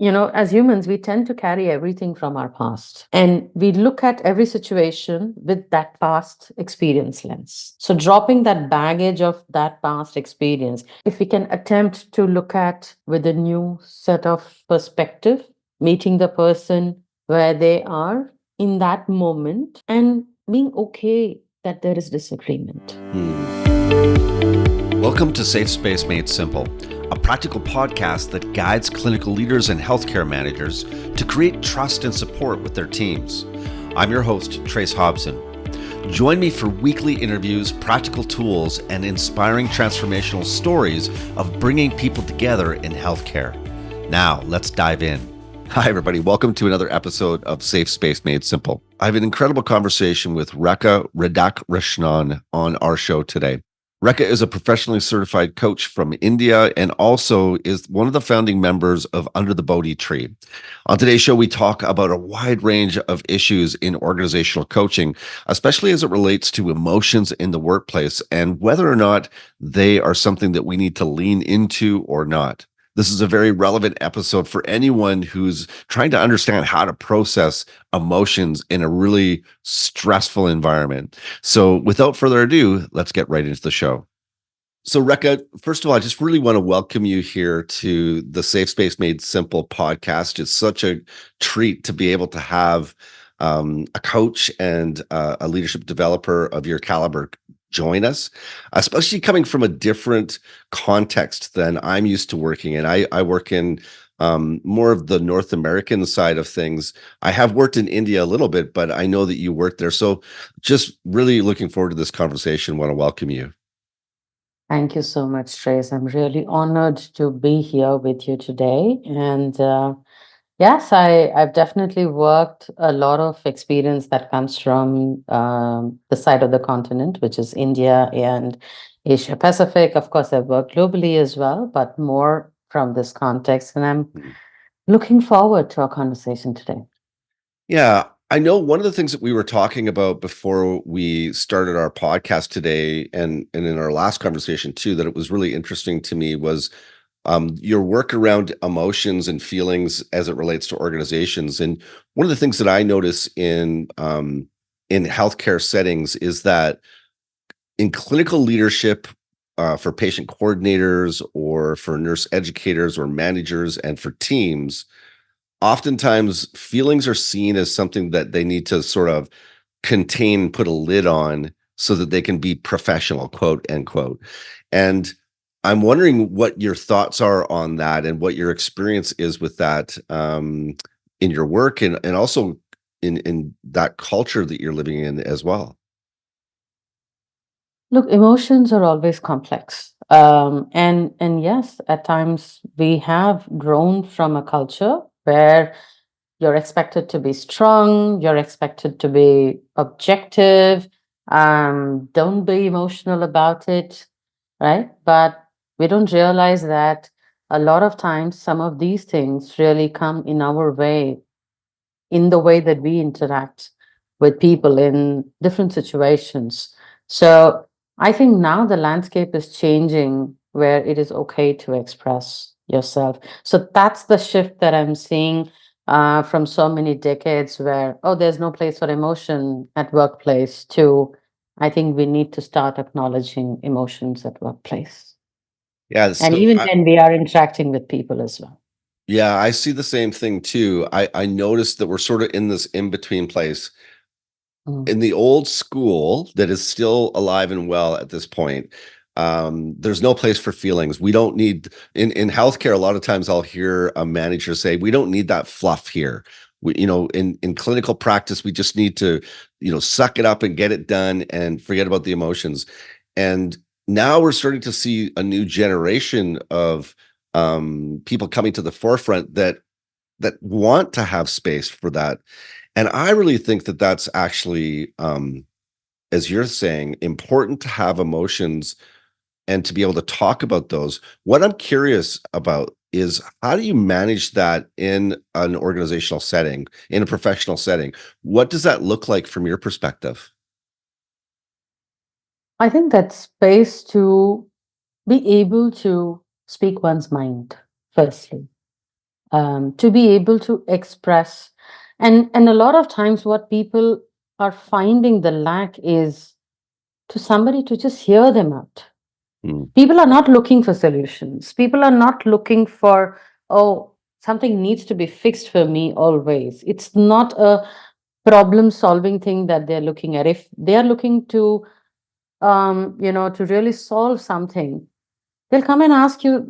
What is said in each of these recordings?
as humans, we tend to carry everything from our past and we look at every situation with that past experience lens. So, dropping that baggage of that past experience, if we can attempt to look at with a new set of perspective, meeting the person where they are in that moment and being okay that there is disagreement. Welcome to Safe Space Made Simple, a practical podcast that guides clinical leaders and healthcare managers to create trust and support with their teams. I'm your host, Trace Hobson. Join me for weekly interviews, practical tools, and inspiring transformational stories of bringing people together in healthcare. Now, let's dive in. Hi, everybody. Welcome to another episode of Safe Space Made Simple. I have an incredible conversation with Rekha Radhakrishnan on our show today. Rekha is a professionally certified coach from India and also is one of the founding members of Under the Bodhi Tree. On today's show, we talk about a wide range of issues in organizational coaching, especially as it relates to emotions in the workplace and whether or not they are something that we need to lean into or not. This is a very relevant episode for anyone who's trying to understand how to process emotions in a really stressful environment. So without further ado, let's get right into the show. So Rekha, first of all, I just really want to welcome you here to the Safe Space Made Simple podcast. It's such a treat to be able to have a coach and a leadership developer of your caliber join us, especially coming from a different context than I'm used to working in. I work in more of the North American side of things. I have worked in India a little bit, but I know that you worked there. So just really looking forward to this conversation. Want to welcome you. Thank you so much, Trace. I'm really honored to be here with you today. And yes, I've definitely worked a lot of experience that comes from the side of the continent, which is India and Asia Pacific. Of course, I've worked globally as well, but more from this context. And I'm looking forward to our conversation today. Yeah, I know one of the things that we were talking about before we started our podcast today, and in our last conversation too, that it was really interesting to me was your work around emotions and feelings as it relates to organizations. And one of the things that I notice in healthcare settings is that in clinical leadership, for patient coordinators or for nurse educators or managers and for teams, oftentimes feelings are seen as something that they need to sort of contain, put a lid on so that they can be professional, quote unquote. And I'm wondering what your thoughts are on that and what your experience is with that in your work and also in that culture that you're living in as well. Look, emotions are always complex. And yes, at times we have grown from a culture where you're expected to be strong, you're expected to be objective, don't be emotional about it, right? But we don't realize that a lot of times some of these things really come in our way, in the way that we interact with people in different situations. So I think now the landscape is changing where it is okay to express yourself. So that's the shift that I'm seeing from so many decades where, oh, there's no place for emotion at workplace, to I think we need to start acknowledging emotions at workplace. Yeah, And so even when we are interacting with people as well. yeah, I see the same thing too. I noticed that we're sort of in this in-between place. Mm. In the old school that is still alive and well at this point, there's no place for feelings. We don't need in healthcare. A lot of times, I'll hear a manager say, "We don't need that fluff here." In clinical practice, we just need to, suck it up and get it done and forget about the emotions. And now we're starting to see a new generation of people coming to the forefront that want to have space for that. And I really think that that's actually, as you're saying, important to have emotions and to be able to talk about those. What I'm curious about is how do you manage that in an organizational setting, in a professional setting? What does that look like from your perspective? I think that space to be able to speak one's mind, firstly. to be able to express. And a lot of times, what people are finding the lack is to somebody to just hear them out. Mm. People are not looking for solutions. People are not looking for, oh, something needs to be fixed for me always. It's not a problem solving thing that they're looking at. If they are looking to really solve something, they'll come and ask you,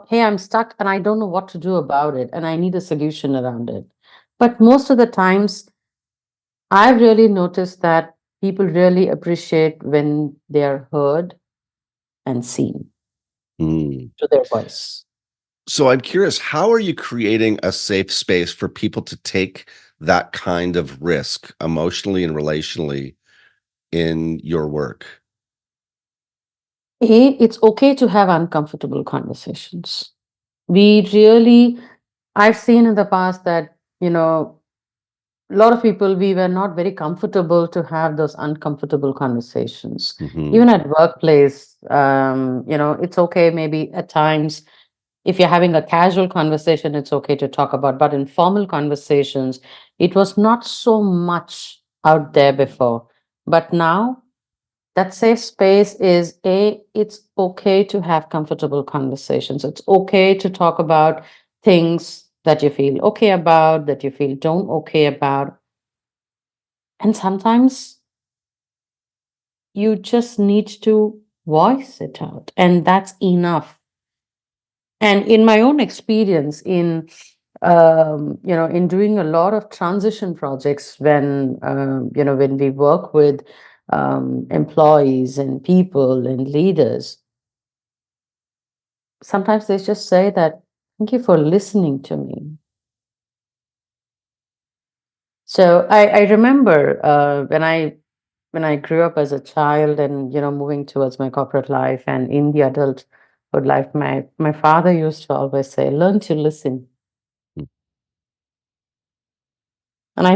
hey, I'm stuck and I don't know what to do about it and I need a solution around it. But most of the times, I've really noticed that people really appreciate when they are heard and seen Mm. through their voice. So I'm curious, how are you creating a safe space for people to take that kind of risk emotionally and relationally in your work? It's okay to have uncomfortable conversations. We really, I've seen in the past that, a lot of people, we were not very comfortable to have those uncomfortable conversations. Mhm. Even at workplace, it's okay maybe at times if you're having a casual conversation, it's okay to talk about. But in formal conversations, it was not so much out there before. But now, that safe space is it's okay to have comfortable conversations. It's okay to talk about things that you feel okay about, that you feel don't okay about. And sometimes you just need to voice it out, and that's enough. And in my own experience, in doing a lot of transition projects, when we work with employees and people and leaders, sometimes they just say that, thank you for listening to me. So I remember when I grew up as a child and moving towards my corporate life and in the adulthood life, my father used to always say, learn to listen. And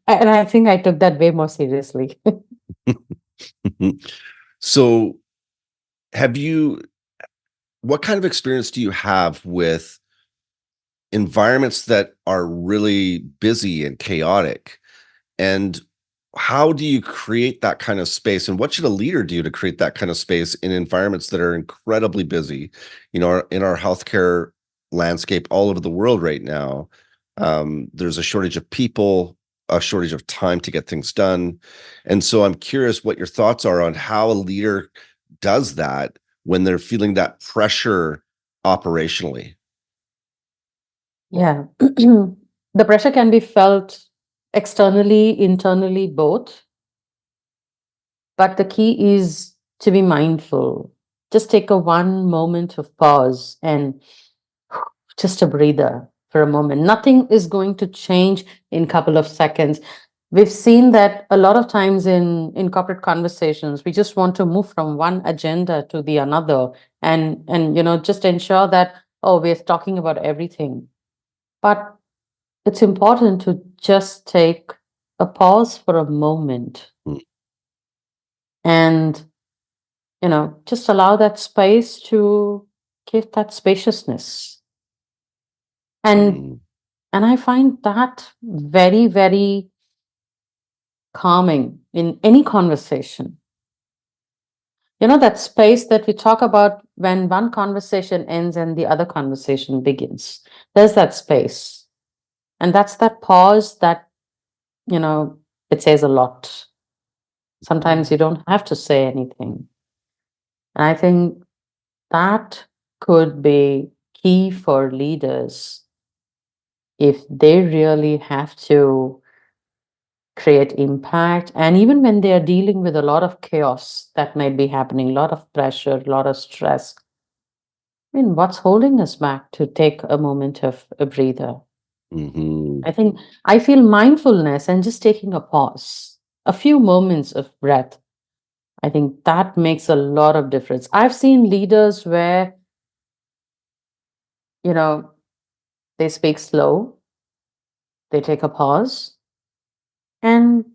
I think I took that way more seriously. So, have you what kind of experience do you have with environments that are really busy and chaotic? And how do you create that kind of space? And what should a leader do to create that kind of space in environments that are incredibly busy? In our healthcare landscape all over the world right now, there's a shortage of people, a shortage of time to get things done. And so I'm curious what your thoughts are on how a leader does that when they're feeling that pressure operationally. Yeah. The pressure can be felt externally, internally, both. But the key is to be mindful. Just take a one moment of pause and just a breather for a moment. Nothing is going to change in a couple of seconds. We've seen that a lot of times in corporate conversations, we just want to move from one agenda to the another and just ensure that, oh, we're talking about everything. But it's important to just take a pause for a moment Mm, and just allow that space to give that spaciousness. and mm, and I find that very, very calming in any conversation. That space that we talk about when one conversation ends and the other conversation begins. There's that space, and that's that pause that you know it says a lot. Sometimes mm, you don't have to say anything, and I think that could be key for leaders if they really have to create impact. And even when they are dealing with a lot of chaos that might be happening, a lot of pressure, a lot of stress, I mean, what's holding us back to take a moment of a breather? mhm, I think I feel mindfulness and just taking a pause, a few moments of breath. I think that makes a lot of difference. I've seen leaders where, you know, they speak slow, they take a pause, and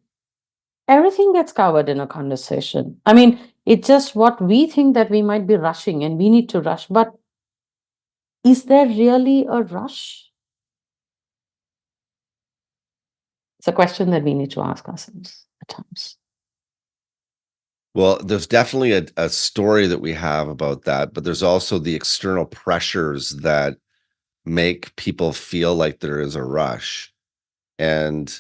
everything gets covered in a conversation. I mean, it's just what we think that we might be rushing and we need to rush, but is there really a rush? It's a question that we need to ask ourselves at times. Well, there's definitely a story that we have about that, but there's also the external pressures that make people feel like there is a rush. And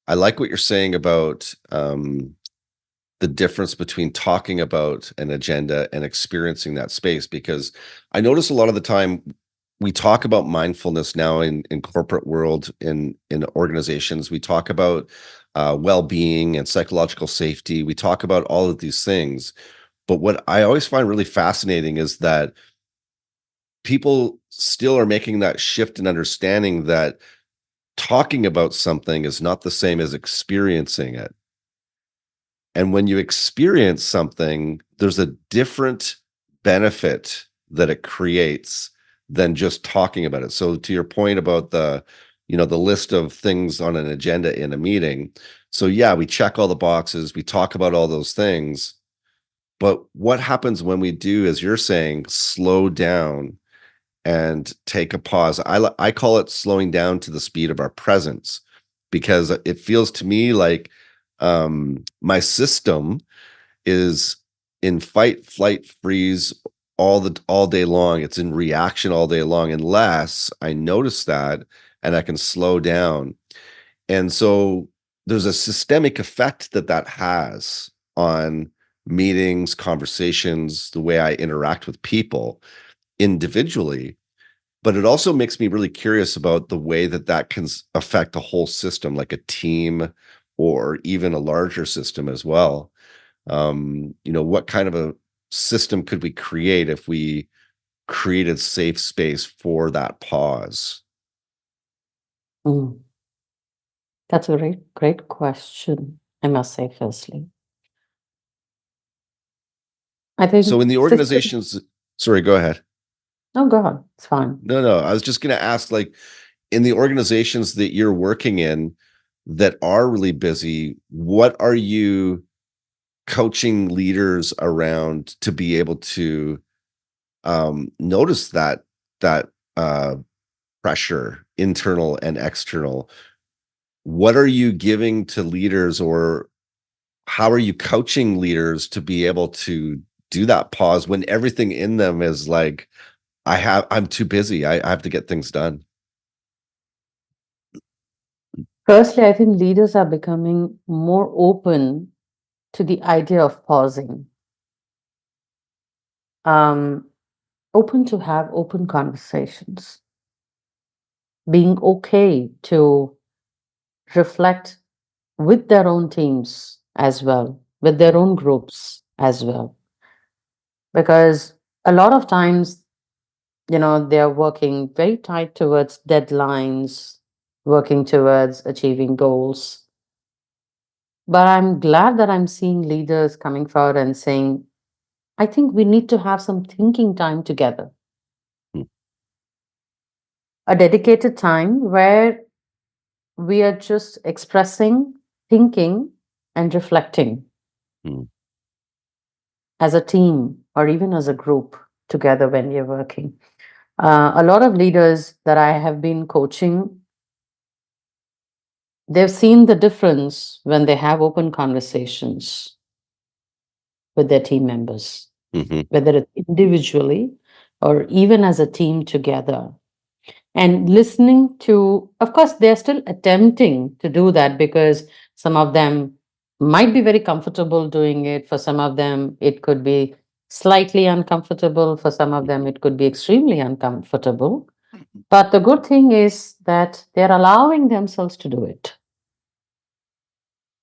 I like what you're saying about the difference between talking about an agenda and experiencing that space, because I notice a lot of the time we talk about mindfulness now in corporate world, in organizations. We talk about well-being and psychological safety. We talk about all of these things. But what I always find really fascinating is that people still are making that shift in understanding that talking about something is not the same as experiencing it. And when you experience something, there's a different benefit that it creates than just talking about it. So to your point about the list of things on an agenda in a meeting. So yeah, we check all the boxes, we talk about all those things. But what happens when we do, as you're saying, slow down and take a pause? I call it slowing down to the speed of our presence, because it feels to me like my system is in fight, flight, freeze all day long. It's in reaction all day long, unless I notice that and I can slow down. And so there's a systemic effect that has on meetings, conversations, the way I interact with people individually. But it also makes me really curious about the way that can affect a whole system, like a team or even a larger system as well. What kind of a system could we create if we created safe space for that pause? Mm. That's a great question, I must say, firstly. I So think in the system. organizations, sorry, go ahead. Oh, God, it's fine. No, I was just going to ask, like, in the organizations that you're working in that are really busy, what are you coaching leaders around to be able to notice that uh, pressure, internal and external? What are you giving to leaders, or how are you coaching leaders to be able to do that pause when everything in them is like, I'm too busy. I have to get things done. Firstly, I think leaders are becoming more open to the idea of pausing, um, open to have open conversations, being okay to reflect with their own teams as well, with their own groups as well. Because a lot of times, they're working very tight towards deadlines, working towards achieving goals. But I'm glad that I'm seeing leaders coming forward and saying, I think we need to have some thinking time together, Mm, a dedicated time where we are just expressing, thinking, and reflecting mm, as a team or even as a group together when we are working. A lot of leaders that I have been coaching, they've seen the difference when they have open conversations with their team members, mhm, whether it's individually or even as a team together. And listening to, of course, they're still attempting to do that because some of them might be very comfortable doing it. For some of them, it could be slightly uncomfortable. For some of them, mhm, it could be extremely uncomfortable. But the good thing is that they're allowing themselves to do it.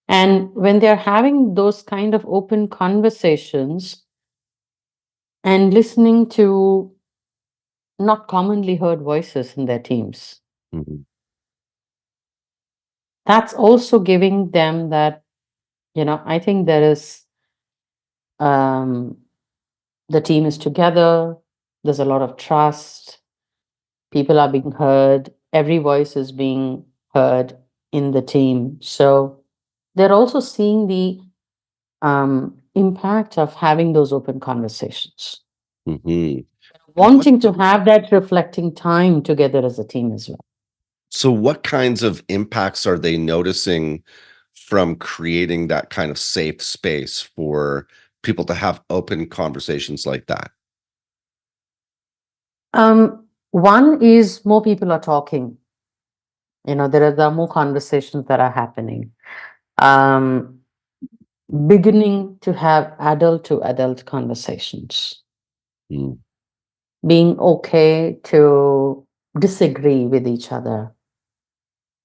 And when they're having those kind of open conversations and listening to not commonly heard voices in their teams, mhm, that's also giving them that, I think there is, um, the team is together, there's a lot of trust, people are being heard, every voice is being heard in the team. So they're also seeing the impact of having those open conversations, mhm. And what wanting to have that reflecting time together as a team as well. So what kinds of impacts are they noticing from creating that kind of safe space for people to have open conversations like that? One is more people are talking. There are more conversations that are happening. Um, Beginning to have adult to adult conversations, Mm, being okay to disagree with each other.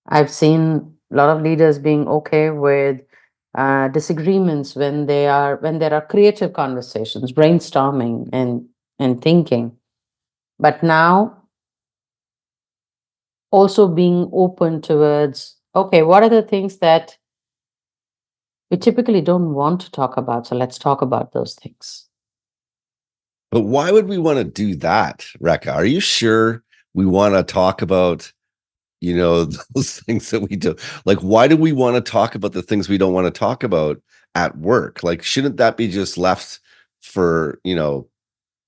I've seen a lot of leaders being okay with disagreements when there are creative conversations, brainstorming and thinking. But now also being open towards, okay, what are the things that we typically don't want to talk about? So let's talk about those things. but why would we wanna do that, Rekha? Are you sure we wanna talk about, those things that we do? Like, why do we wanna talk about the things we don't wanna talk about at work? Like, shouldn't that be just left for,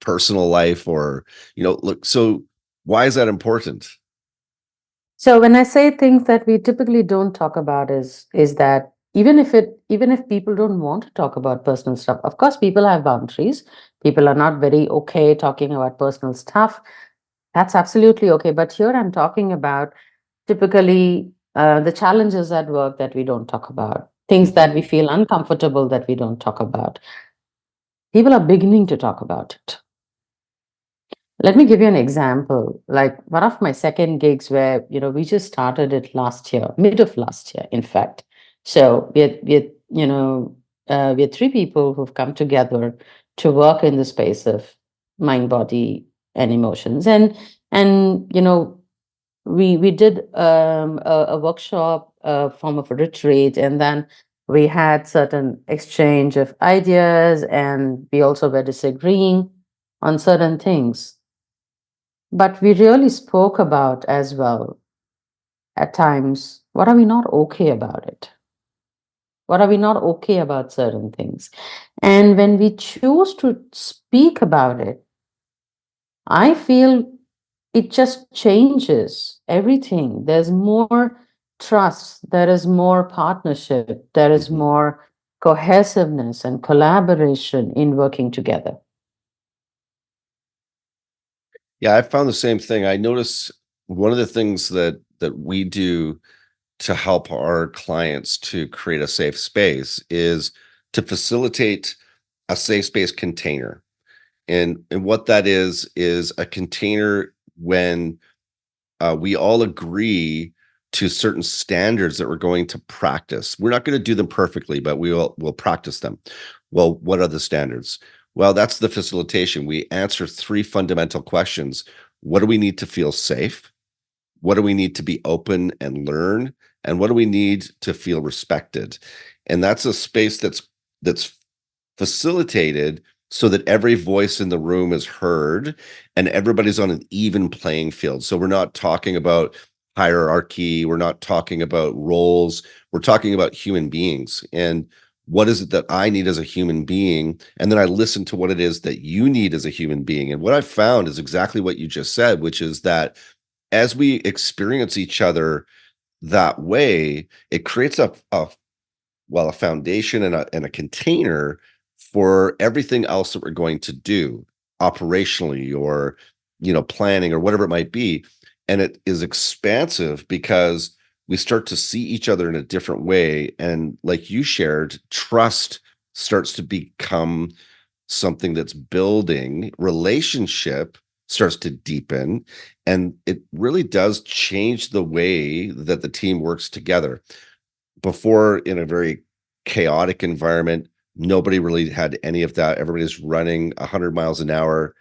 personal life or, look, so why is that important? So when I say things that we typically don't talk about is that even if people don't want to talk about personal stuff, of course people have boundaries. People are not very okay talking about personal stuff. That's absolutely okay. But here I'm talking about typically the challenges at work that we don't talk about, things that we Mhm. feel uncomfortable that we don't talk about. People are beginning to talk about it. Let me give you an example. Like one of my second gigs where, we just started it last year, mid of last year, in fact. So we're three people who've come together to work in the space of mind, body, and emotions. And we did a workshop, form of a retreat, and then we had certain exchange of ideas, and we also were disagreeing on certain things. But we really spoke about as well at times, what are we not okay about it? What are we not okay about certain things? And when we choose to speak about it, I feel it just changes everything. There's more trust, there is more partnership, there is Mhm. more cohesiveness and collaboration in working together. Yeah, I found the same thing. I notice one of the things that we do to help our clients to create a safe space is to facilitate a safe space container. And what that is a container when we all agree to certain standards that we're going to practice. We're not going to do them perfectly, but we'll practice them. Well, what are the standards? Well, that's the facilitation. We answer three fundamental questions. What do we need to feel safe? What do we need to be open and learn? And what do we need to feel respected? And that's a space that's facilitated so that every voice in the room is heard and everybody's on an even playing field. So we're not talking about hierarchy, we're not talking about roles, we're talking about human beings. And what is it that I need as a human being? And then I listen to what it is that you need as a human being. And what I've found is exactly what you just said, which is that as we experience each other that way, it creates a foundation and a container for everything else that we're going to do operationally or planning or whatever it might be. And it is expansive because we start to see each other in a different way. And like you shared, trust starts to become something that's building, relationship starts to deepen, and it really does change the way that the team works together. Before, in a very chaotic environment, nobody really had any of that. Everybody's running 100 miles an hour.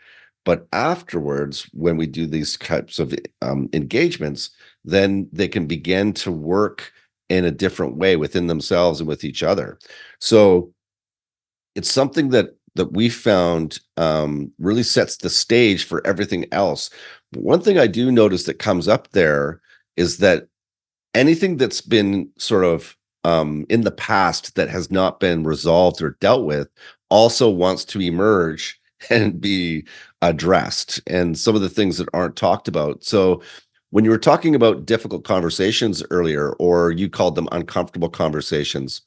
But afterwards, when we do these types of engagements, then they can begin to work in a different way within themselves and with each other. So it's something that we found really sets the stage for everything else. One thing I do notice that comes up there is that anything that's been sort of in the past that has not been resolved or dealt with also wants to emerge and be addressed, and some of the things that aren't talked about. So When you were talking about difficult conversations earlier, or you called them uncomfortable conversations,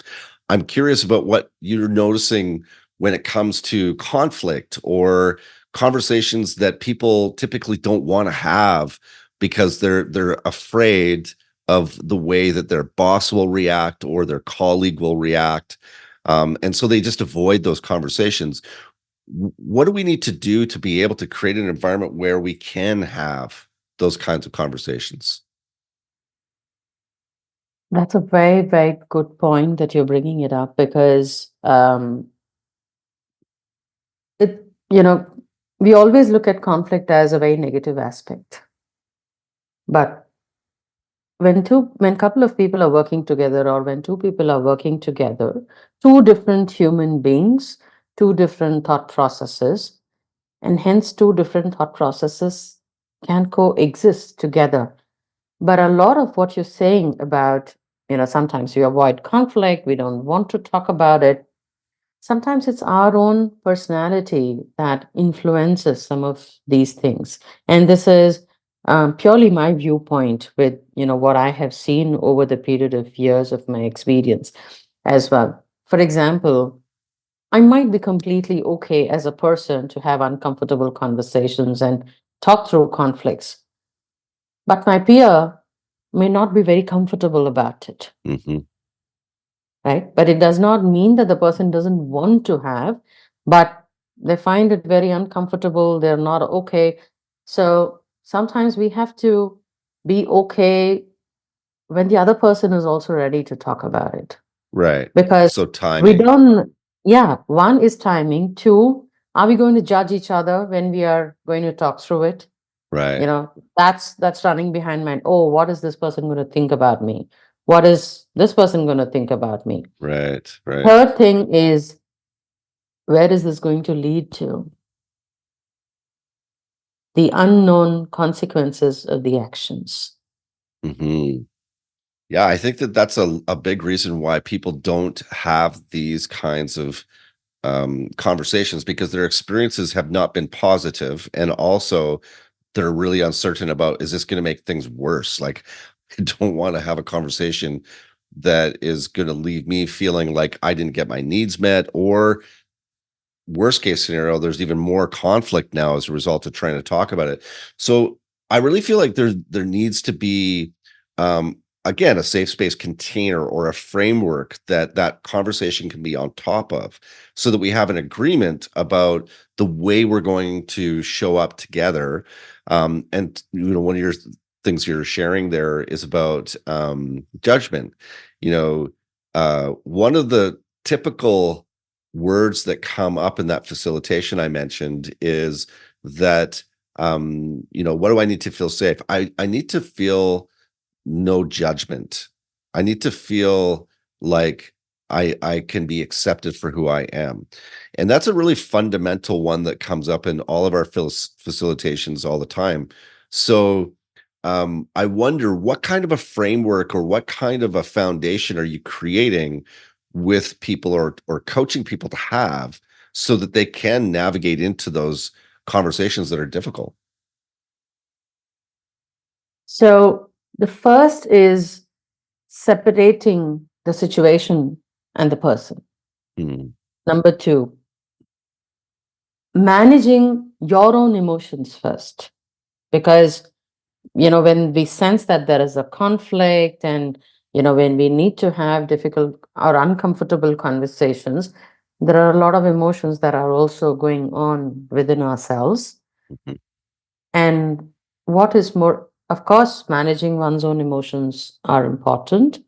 I'm curious about what you're noticing when it comes to conflict or conversations that people typically don't want to have because they're afraid of the way that their boss will react or their colleague will react. And so they just avoid those conversations. What do we need to do to be able to create an environment where we can have those kinds of conversations? That's a very, very good point that you're bringing it up because it, you know, we always look at conflict as a very negative aspect. But when couple of people are working together, or when two people are working together, two different human beings, two different thought processes, and hence two different thought processes can coexist together. But a lot of what you're saying about, sometimes we avoid conflict, we don't want to talk about it. Sometimes it's our own personality that influences some of these things. And this is purely my viewpoint with, what I have seen over the period of years of my experience as well. For example, I might be completely okay as a person to have uncomfortable conversations and talk through conflicts, but my peer may not be very comfortable about it, Mhm. right? But it does not mean that the person doesn't want to have, but they find it very uncomfortable. They're not okay. So sometimes we have to be okay when the other person is also ready to talk about it. Right. Because So we timing. don't, yeah, one is timing. Two, are we going to judge each other when we are going to talk through it? Right. That's running behind mind. Oh, what is this person going to think about me? What is this person going to think about me? Right. Right. Third thing is, where is this going to lead to? The unknown consequences of the actions. Mhm. Yeah, I think that that's a big reason why people don't have these kinds of conversations because their experiences have not been positive, and also they're really uncertain about, is this going to make things worse? Like, I don't want to have a conversation that is going to leave me feeling like I didn't get my needs met, or worst case scenario, there's even more conflict now as a result of trying to talk about it. So I really feel like there needs to be again a safe space container or a framework that that conversation can be on top of, so that we have an agreement about the way we're going to show up together. And one of your things you're sharing there is about judgment. One of the typical words that come up in that facilitation I mentioned is that, what do I need to feel safe? I need to feel no judgment. I need to feel like I can be accepted for who I am. And that's a really fundamental one that comes up in all of our facilitations all the time. So I wonder what kind of a framework or what kind of a foundation are you creating with people, or coaching people to have, so that they can navigate into those conversations that are difficult? So the first is separating the situation and the person. Mm, Number two, managing your own emotions first. Because, when we sense that there is a conflict, and, when we need to have difficult or uncomfortable conversations, there are a lot of emotions that are also going on within ourselves. mhm, And what is more, of course, managing one's own emotions are important,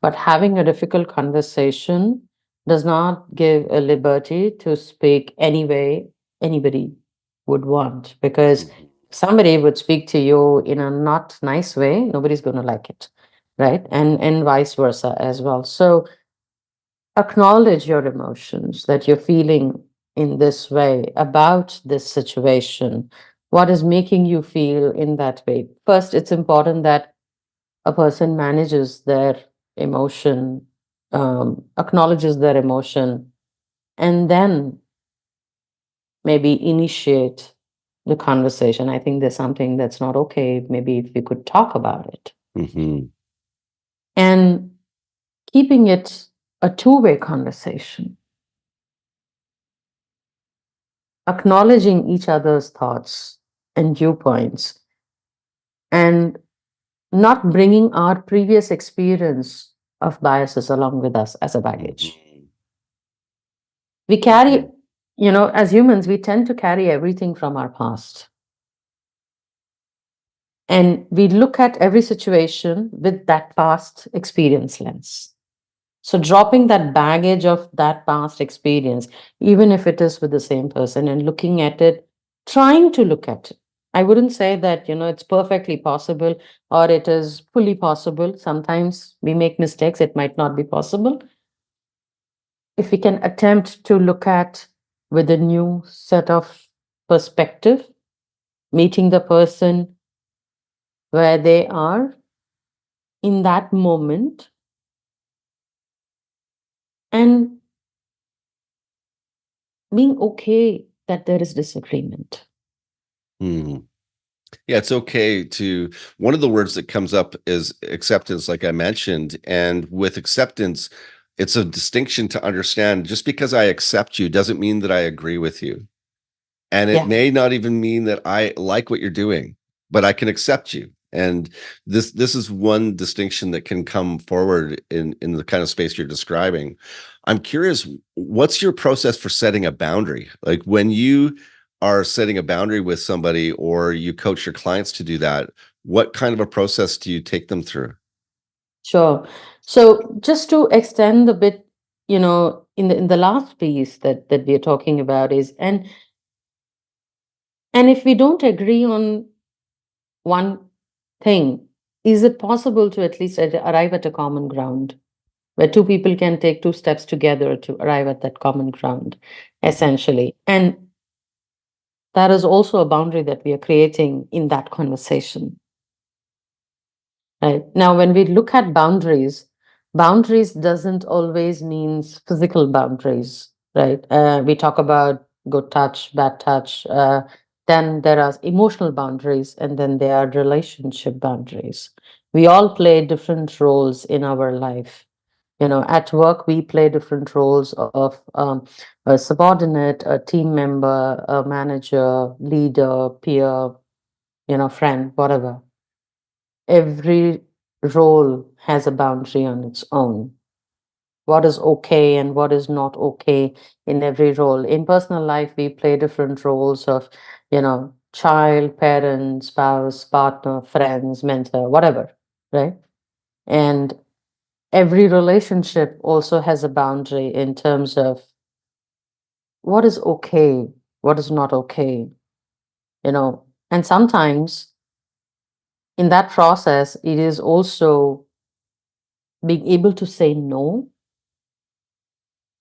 but having a difficult conversation does not give a liberty to speak any way anybody would want. Because mhm, if somebody would speak to you in a not nice way, nobody's going to like it, right? And vice versa as well. So acknowledge your emotions that you're feeling in this way about this situation. What is making you feel in that way? First, it's important that a person manages their emotion, acknowledges their emotion, and then maybe initiate the conversation. I think there's something that's not okay. Maybe if we could talk about it. Mm-hmm. And keeping it a two-way conversation, acknowledging each other's thoughts and viewpoints, and not bringing our previous experience of biases along with us as a baggage. Mm-hmm. We carry, as humans, we tend to carry everything from our past. And we look at every situation with that past experience lens. So dropping that baggage of that past experience, even if it is with the same person, and looking at it, trying to look at it. I wouldn't say that, it's perfectly possible or it is fully possible. Sometimes we make mistakes, it might not be possible. If we can attempt to look at with a new set of perspective, meeting the person where they are in that moment, and being okay that there is disagreement. Mm-hmm. Yeah, it's okay to one of the words that comes up is acceptance, like I mentioned. And with acceptance, it's a distinction to understand just because I accept you doesn't mean that I agree with you. And it Yeah, may not even mean that I like what you're doing, but I can accept you. And this is one distinction that can come forward in the kind of space you're describing. I'm curious, what's your process for setting a boundary? Like when you are setting a boundary with somebody or you coach your clients to do that, what kind of a process do you take them through? sure. So just to extend a bit, in the last piece that we are talking about is, and if we don't agree on one thing, is it possible to at least arrive at a common ground where two people can take two steps together to arrive at that common ground, essentially? And that is also a boundary that we are creating in that conversation. Right. Now, when we look at boundaries, boundaries doesn't always means physical boundaries, right? We talk about good touch, bad touch. Then there are emotional boundaries, and then there are relationship boundaries. We all play different roles in our life. At work, we play different roles of a subordinate, a team member, a manager, leader, peer, friend, whatever. Every role has a boundary on its own. What is okay and what is not okay in every role. In personal life, we play different roles of, child, parent, spouse, partner, friends, mentor, whatever, right? And every relationship also has a boundary in terms of what is okay, what is not okay, and sometimes in that process, it is also being able to say no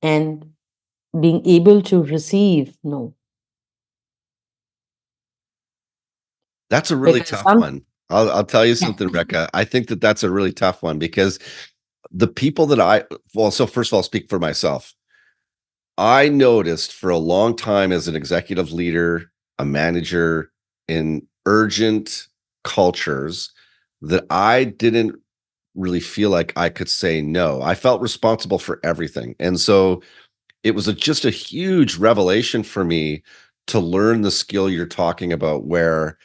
and being able to receive no. That's a really Because tough one. I'll tell you yeah, something, Rekha. I think that that's a really tough one because the people that well, so first of all, I'll speak for myself. I noticed for a long time as an executive leader, a manager in urgent cultures that I didn't really feel like I could say no. I felt responsible for everything. And so it was just a huge revelation for me to learn the skill you're talking about where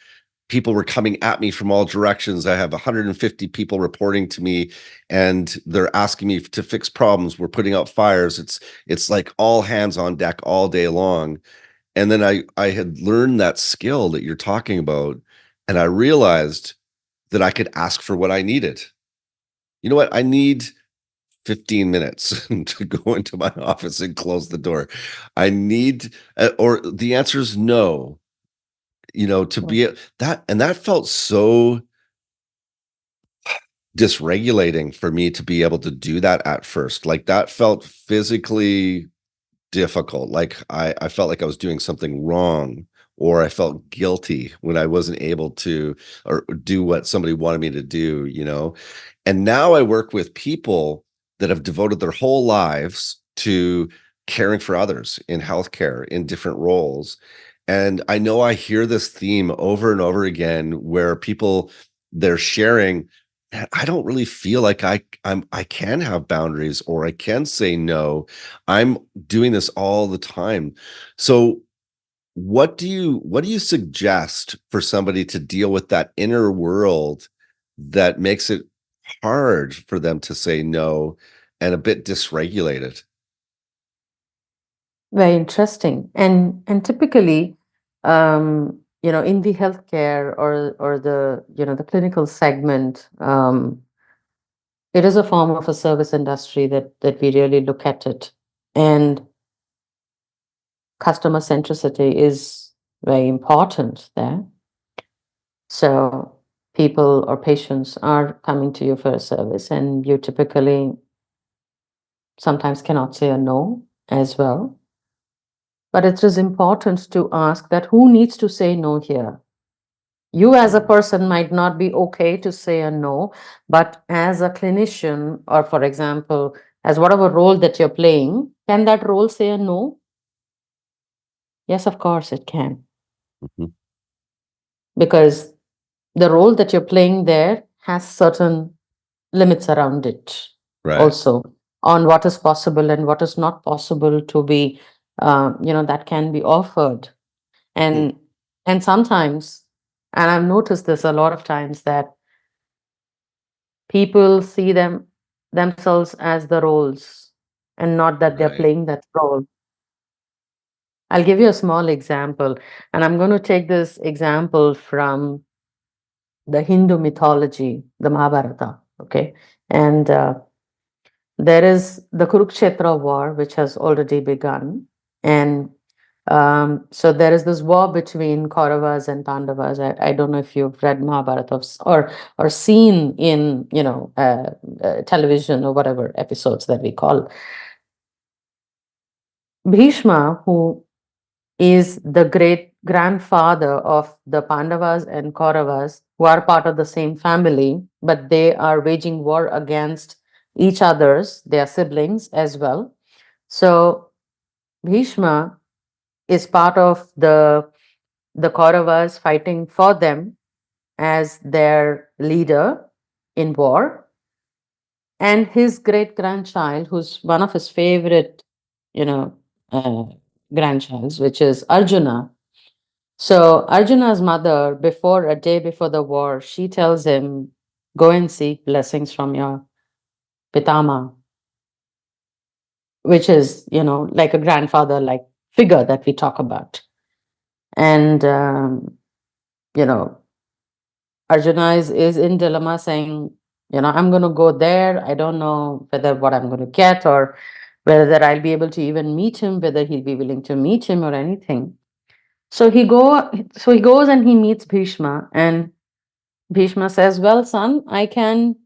people were coming at me from all directions. I have 150 people reporting to me and they're asking me to fix problems. We're putting out fires. It's like all hands on deck all day long. And then I had learned that skill that you're talking about and I realized that I could ask for what I needed. You know what? I need 15 minutes to go into my office and close the door. I need or the answer is no, to be that and that felt so dysregulating for me to be able to do that at first. Like that felt physically difficult. Like I felt like I was doing something wrong or I felt guilty when I wasn't able to or do what somebody wanted me to do. And now I work with people that have devoted their whole lives to caring for others in healthcare in different roles. And I know I hear this theme over and over again where people, they're sharing, "Man, I don't really feel like I can have boundaries or I can say no. I'm doing this all the time." So what do you suggest for somebody to deal with that inner world that makes it hard for them to say no and a bit dysregulated? Very interesting. And typically, in the healthcare or the the clinical segment, it is a form of a service industry that we really look at it. And customer centricity is very important there. So people or patients are coming to you for a service, and you typically sometimes cannot say a no as well. But it is important to ask that who needs to say no here? You as a Mm, person might not be okay to say a no, but as a clinician, or for example, as whatever role that you're playing, can that role say a no? Yes, of course it can, mhm. because the role that you're playing there has certain limits around it Right. also, on what is possible and what is not possible to be, that can be offered. Mm, And sometimes, and I've noticed this a lot of times, that people see themselves as the roles and not that they're right. playing that role. I'll give you a small example, and I'm going to take this example from the Hindu mythology, the Mahabharata. Okay. And there is the Kurukshetra war, which has already begun. And so there is this war between Kauravas and Pandavas. I don't know if you've read Mahabharata or seen in television or whatever episodes that we call. Bhishma, who is the great grandfather of the Pandavas and Kauravas, who are part of the same family, but they are waging war against each other's, their siblings as well. So Bhishma is part of the Kauravas fighting for them as their leader in war, and his great grandchild, who's one of his favorite, you know, uh, grandchilds, which is Arjuna. So Arjuna's mother, before a day before the war, she tells him, "Go and seek blessings from your pitama," which is, like a grandfather like figure that we talk about. And you know, Arjuna is in dilemma, saying, "I'm going to go there. I don't know whether what I'm going to get, or whether I'll be able to even meet him, whether he'll be willing to meet him or anything." So he goes and he meets Bhishma, and Bhishma says, "Well, son, I can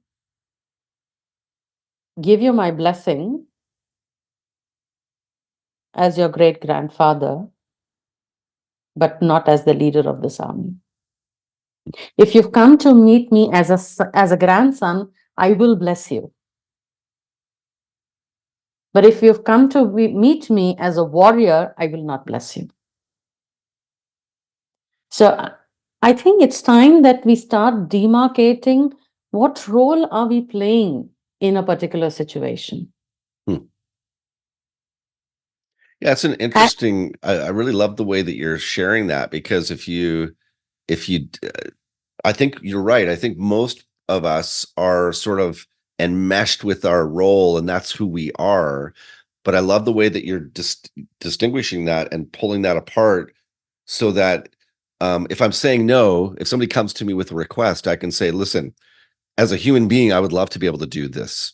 give you my blessing as your great grandfather, but not as the leader of this army. If you've come to meet me as a grandson, I will bless you. But if you've come to meet me as a warrior, I will not bless you." So I think it's time that we start demarcating what role are we playing in a particular situation. Hmm. Yeah, it's an I, interesting. I really love the way that you're sharing that because if you I think you're right. I think most of us are sort of enmeshed with our role, and that's who we are. But I love the way that you're distinguishing that and pulling that apart so that if I'm saying no, if somebody comes to me with a request, I can say, listen, as a human being, I would love to be able to do this.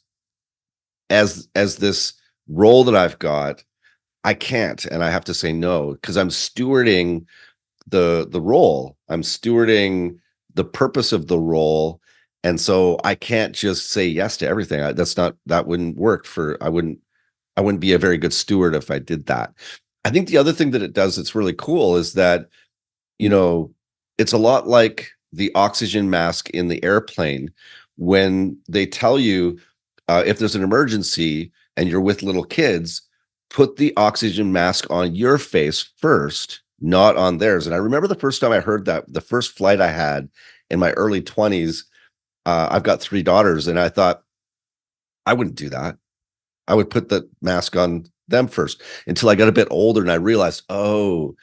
As this role that I've got, I can't, and I have to say no because I'm stewarding the role. I'm stewarding the purpose of the role, and so I can't just say yes to everything. That wouldn't work for I wouldn't be a very good steward if I did that. I think the other thing that it does that's really cool is that, you know, it's a lot like the oxygen mask in the airplane when they tell you if there's an emergency and you're with little kids, put the oxygen mask on your face first not on theirs. And I remember the first time I heard that, the first flight I had in my early 20s, I've got 3 daughters, and I thought, I wouldn't do that. I would put the mask on them first until I got a bit older and I realized, oh,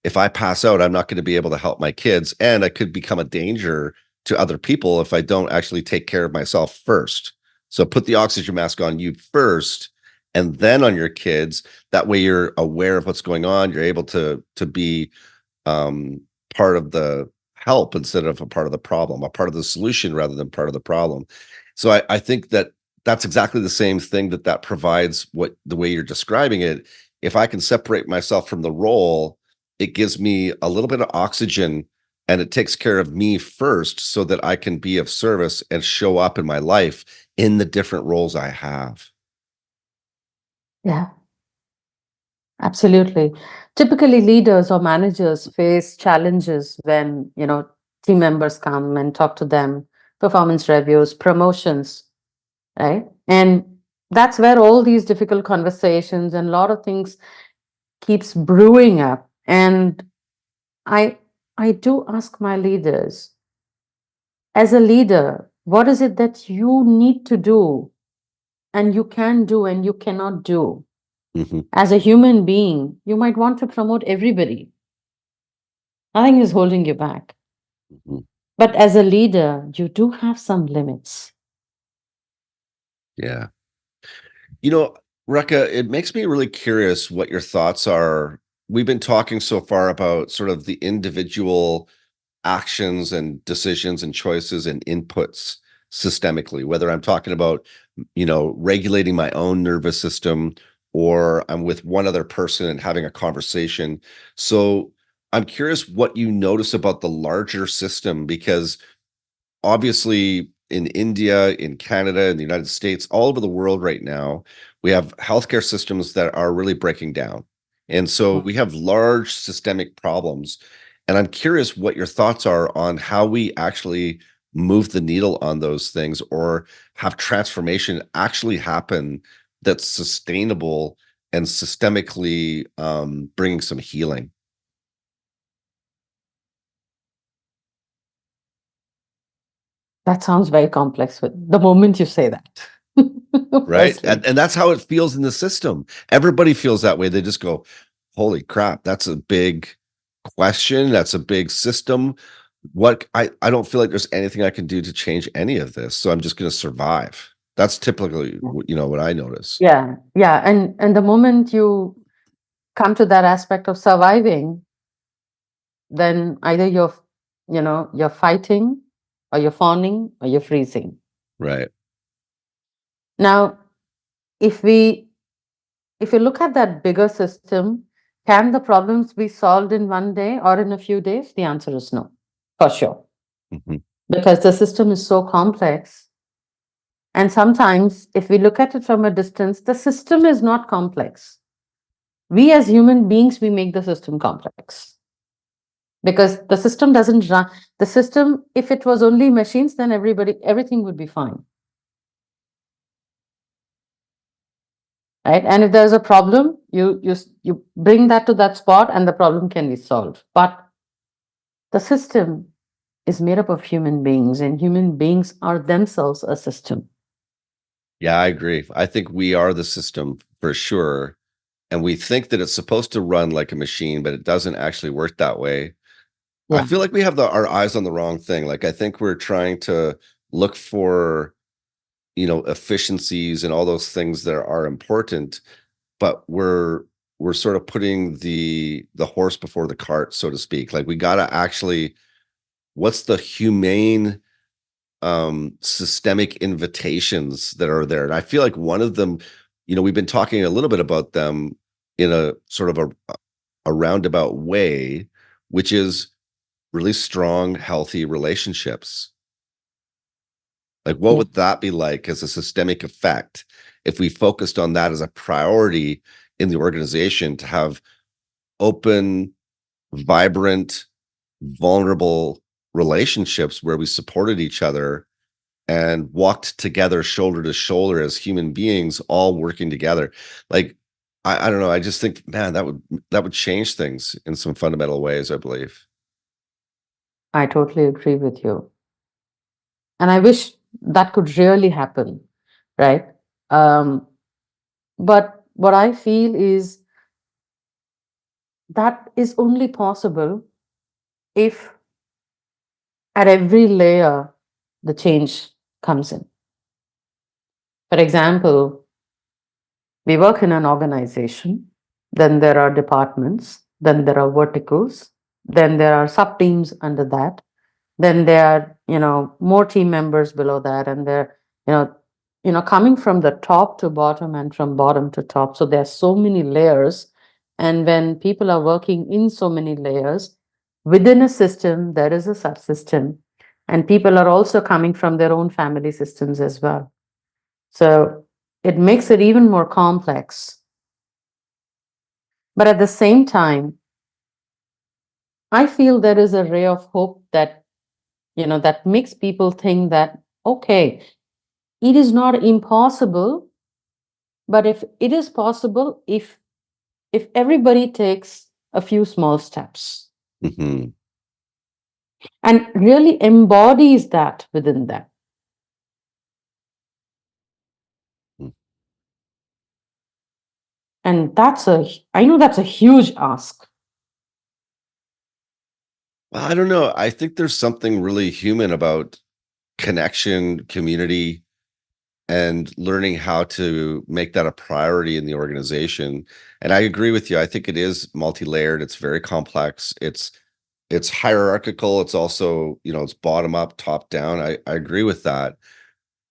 if I pass out, I'm not going to be able to help my kids. And I could become a danger to other people if I don't actually take care of myself first. So put the oxygen mask on you first and then on your kids. That way you're aware of what's going on. You're able to be um, part of the help instead of a part of the problem, a part of the solution rather than part of the problem. So I think that that's exactly the same thing that provides what the way you're describing it. If I can separate myself from the role, it gives me a little bit of oxygen and it takes care of me first so that I can be of service and show up in my life in the different roles I have. Yeah, absolutely. Typically, leaders or managers face challenges when, team members come and talk to them, performance reviews, promotions, right? And that's where all these difficult conversations and a lot of things keeps brewing up. And I I do ask my leaders, as a leader, what is it that you need to do and you can do and you cannot do? Mhm, As a human being, you might want to promote everybody. Nothing is holding you back. mhm. But as a leader, you do have some limits. Yeah. You know, Rekha, it makes me really curious what your thoughts are. We've been talking so far about sort of the individual actions and decisions and choices and inputs systemically, whether I'm talking about, regulating my own nervous system or I'm with one other person and having a conversation. So I'm curious what you notice about the larger system because obviously in India, in Canada, in the United States, all over the world right now, we have healthcare systems that are really breaking down. And so we have large systemic problems. And I'm curious what your thoughts are on how we actually move the needle on those things or have transformation actually happen that's sustainable and systemically bringing some healing, That sounds very complex with the moment you say that. right? Firstly. And that's how it feels in the system. Everybody feels that way. They just go, holy crap, that's a big question. That's a big system. I don't feel like there's anything I can do to change any of this. So I'm just going to survive. That's typically, what I notice. Yeah, yeah. And the moment you come to that aspect of surviving, then either you're fighting or you're fawning or you're freezing. Right. Now, if we if you look at that bigger system, can the problems be solved in one day or in a few days? The answer is no, for sure. Mhm. Because the system is so complex. And sometimes, if we look at it from a distance, the system is not complex. We as human beings, we make the system complex. Because the system doesn't run. The system, if it was only machines, then everything would be fine. Right? And if there's a problem, you bring that to that spot and the problem can be solved. But the system is made up of human beings, and human beings are themselves a system. Yeah, I agree. I think we are the system for sure. And we think that it's supposed to run like a machine, but it doesn't actually work that way. I Yeah. feel like we have our eyes on the wrong thing. Like I think we're trying to look for, efficiencies and all those things that are important, but we're sort of putting the horse before the cart, so to speak. Like we gotta actually, what's the humane systemic invitations that are there? And I feel like one of them, we've been talking a little bit about them in a sort of a roundabout way, which is really strong, healthy relationships. Like, what Yeah. would that be like as a systemic effect if we focused on that as a priority in the organization to have open, vibrant, vulnerable relationships where we supported each other and walked together shoulder to shoulder as human beings, all working together? Like, I don't know. I just think, man, that would change things in some fundamental ways, I believe. I totally agree with you. And I wish that could really happen, right? Um, but what I feel is that is only possible if at every layer the change comes in. For example, we work in an organization, then there are departments, then there are verticals, then there are sub teams under that, then there are, more team members below that, and they're, you know, coming from the top to bottom and from bottom to top. So there are so many layers. And when people are working in so many layers, within a system, there is a subsystem. And people are also coming from their own family systems as well. So it makes it even more complex. But at the same time, I feel there is a ray of hope that, that makes people think that, okay, it is not impossible, but if it is possible, if everybody takes a few small steps Hmm. and really embodies that within them. And I know that's a huge ask. Well, I don't know. I think there's something really human about connection, community, and learning how to make that a priority in the organization. And I agree with you. I think it is multi-layered. It's very complex. It's hierarchical. It's also, it's bottom up, top down. I agree with that.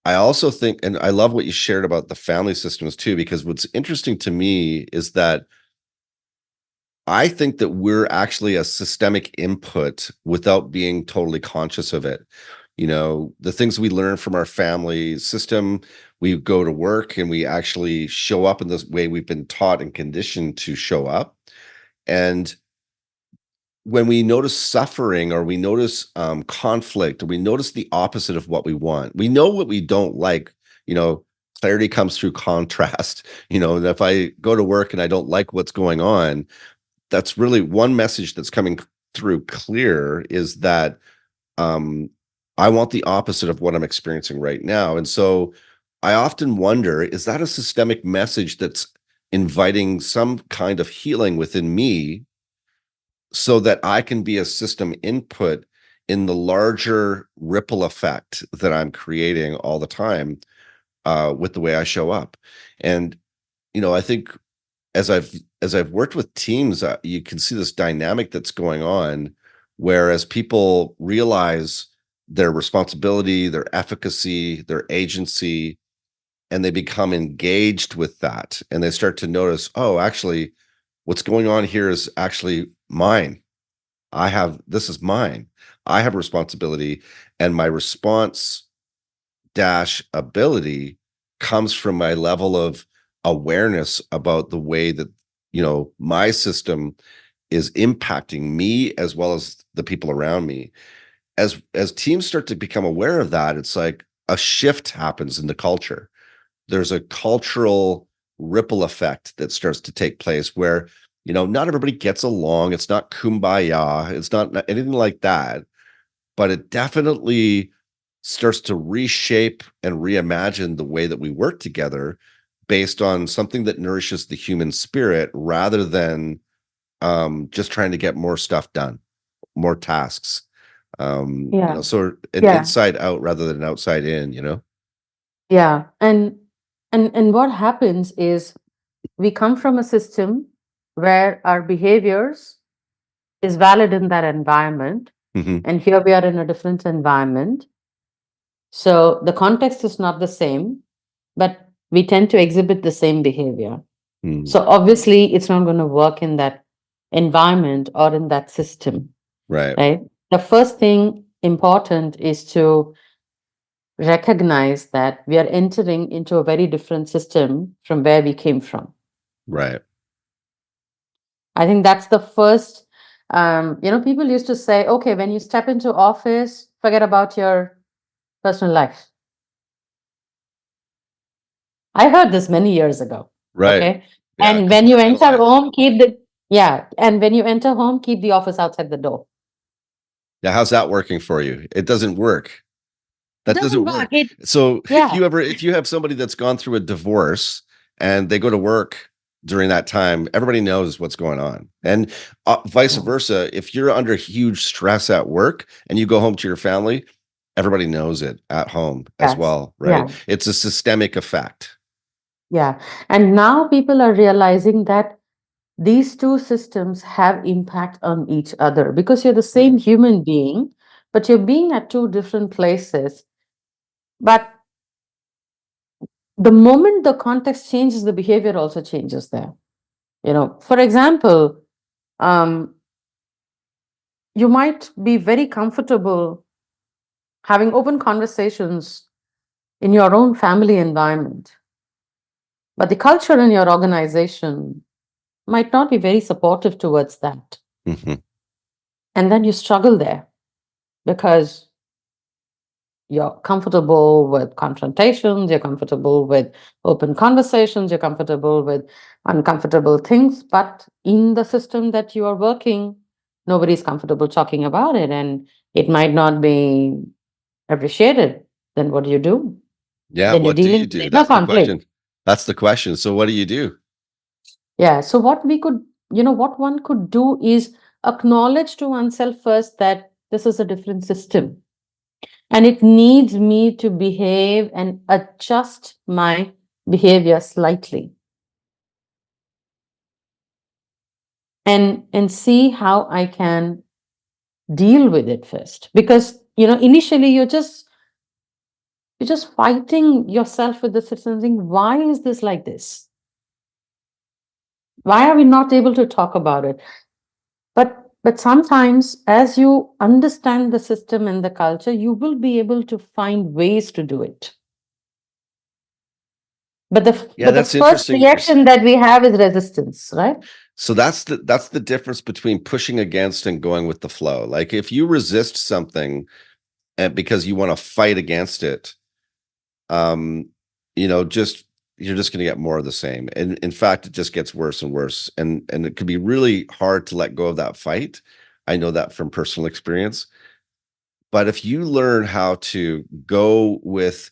I also think, and I love what you shared about the family systems too, because what's interesting to me is that I think that we're actually a systemic input without being totally conscious of it. The things we learn from our family system, we go to work and we actually show up in this way we've been taught and conditioned to show up. And when we notice suffering or we notice conflict or we notice the opposite of what we want, we know what we don't like. You know, clarity comes through contrast. And if I go to work and I don't like what's going on, that's really one message that's coming through clear is that um, I want the opposite of what I'm experiencing right now. And so I often wonder, is that a systemic message that's inviting some kind of healing within me so that I can be a system input in the larger ripple effect that I'm creating all the time with the way I show up? And, I think as I've worked with teams, you can see this dynamic that's going on, whereas people realize their responsibility, their efficacy, their agency, and they become engaged with that, and they start to notice, oh, actually, what's going on here is actually mine. This is mine. I have responsibility, and my response dash ability comes from my level of awareness about the way that my system is impacting me as well as the people around me. As teams start to become aware of that, it's like a shift happens in the culture. There's a cultural ripple effect that starts to take place where not everybody gets along. It's not kumbaya. It's not anything like that, but it definitely starts to reshape and reimagine the way that we work together based on something that nourishes the human spirit rather than just trying to get more stuff done, more tasks. Yeah. So an Yeah. inside out rather than an outside in. Yeah. And what happens is we come from a system where our behaviors is valid in that environment. Hmm. And here we are in a different environment. So the context is not the same, but we tend to exhibit the same behavior. Hmm. So obviously, it's not going to work in that environment or in that system, Right. right? The first thing important is to recognize that we are entering into a very different system from where we came from. Right. I think that's the first. People used to say, okay, when you step into office, forget about your personal life. I heard this many years ago. Right. Okay. Yeah, And when you enter compartmentalize. home, and when you enter home, keep the office outside the door. Yeah, how's that working for you? It doesn't work. It That doesn't doesn't work. work. So Yeah, if you have somebody that's gone through a divorce and they go to work during that time, everybody knows what's going on. And vice yeah, versa, if you're under huge stress at work and you go home to your family, everybody knows it at home as yes, well, right? yeah, It's a systemic effect. yeah. And now people are realizing that these two systems have impact on each other because you're the Mm. same human being, but you're being at two different places. But the moment the context changes, the behavior also changes there. For example, um, you might be very comfortable having open conversations in your own family environment, but the culture in your organization might not be very supportive towards that. Mhm. And then you struggle there because you're comfortable with confrontations, you're comfortable with open conversations, you're comfortable with uncomfortable things, but in the system that you are working, nobody's comfortable talking about it, and it might not be appreciated. Then what do you do? Yeah, Then you're what do dealing you with do? inner That's the conflict. question. That's the question. So what do you do? Yeah. So what one could do is acknowledge to oneself first that this is a different system and it needs me to behave and adjust my behavior slightly and see how I can deal with it first. Because, initially you're just fighting yourself with the system, saying, why is this like this? Why are we not able to talk about it? But sometimes, as you understand the system and the culture, you will be able to find ways to do it. But the Yeah, but the that's first interesting what you're saying. reaction that we have is resistance, right? So that's the difference between pushing against and going with the flow. Like if you resist something and because you want to fight against it, um, just you're just going to get more of the same. And in fact, it just gets worse and worse. And it could be really hard to let go of that fight. I know that from personal experience. But if you learn how to go with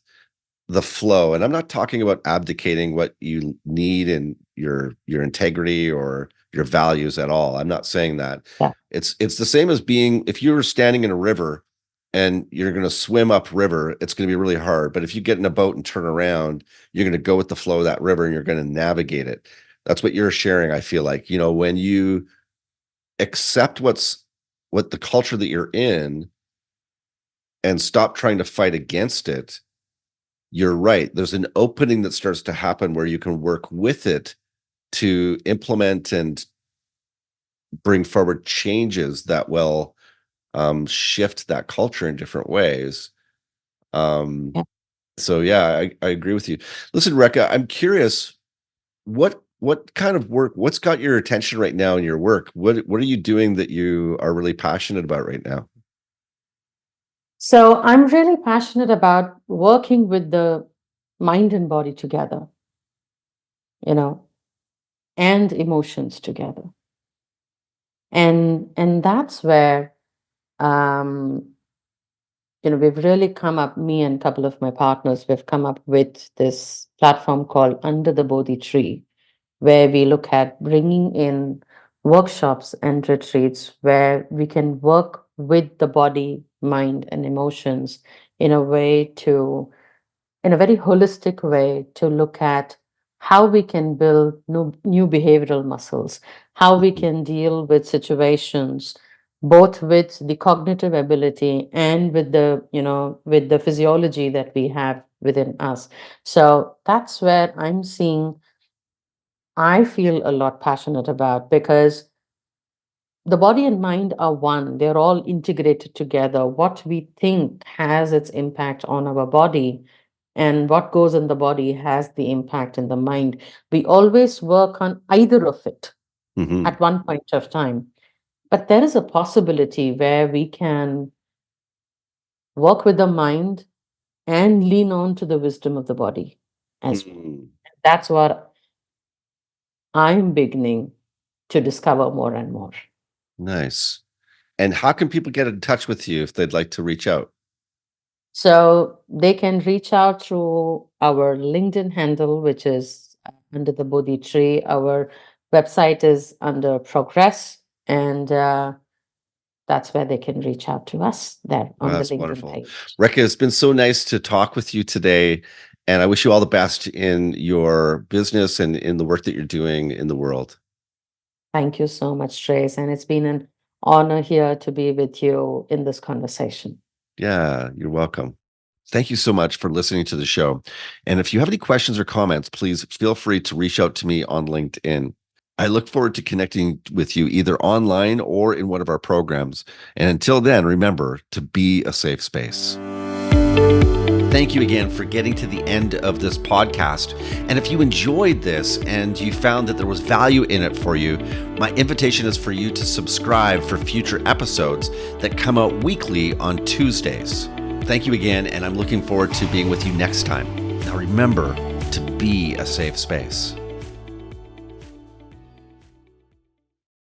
the flow, and I'm not talking about abdicating what you need in your integrity or your values at all. I'm not saying that. Yeah. It's the same as being if you were standing in a river and you're going to swim up river, it's going to be really hard. But if you get in a boat and turn around, you're going to go with the flow of that river and you're going to navigate it. That's what you're sharing. I feel like, when you accept what the culture that you're in and stop trying to fight against it, you're right. There's an opening that starts to happen where you can work with it to implement and bring forward changes that will shift that culture in different ways. Um, Yeah. so yeah, I agree with you. Listen, Rekha, I'm curious, what kind of work, what's got your attention right now in your work? What are you doing that you are really passionate about right now? So I'm really passionate about working with the mind and body together, you know, and emotions together. And that's where um, we've really come up, me and a couple of my partners, we've come up with this platform called Under the Bodhi Tree, where we look at bringing in workshops and retreats where we can work with the body, mind, and emotions in a way to, in a very holistic way, to look at how we can build new behavioral muscles, how we Mhm. can deal with situations, both with the cognitive ability and with the physiology that we have within us. So that's where I feel a lot passionate about, because the body and mind are one. They're all integrated together. What we think has its impact on our body, and what goes in the body has the impact in the mind. We always work on either of it Mhm. at one point of time. But there is a possibility where we can work with the mind and lean on to the wisdom of the body as well. Mm. That's what I'm beginning to discover more and more. Nice. And how can people get in touch with you if they'd like to reach out? So they can reach out through our LinkedIn handle, which is Under the Bodhi Tree. Our website is under Progress, and that's where they can reach out to us there on the That's LinkedIn wonderful. page. Rekha, it's been so nice to talk with you today. And I wish you all the best in your business and in the work that you're doing in the world. Thank you so much, Trace. And it's been an honor here to be with you in this conversation. Yeah, you're welcome. Thank you so much for listening to the show. And if you have any questions or comments, please feel free to reach out to me on LinkedIn. I look forward to connecting with you either online or in one of our programs. And until then, remember to be a safe space. Thank you again for getting to the end of this podcast. And if you enjoyed this and you found that there was value in it for you, my invitation is for you to subscribe for future episodes that come out weekly on Tuesdays. Thank you again, and I'm looking forward to being with you next time. Now remember to be a safe space.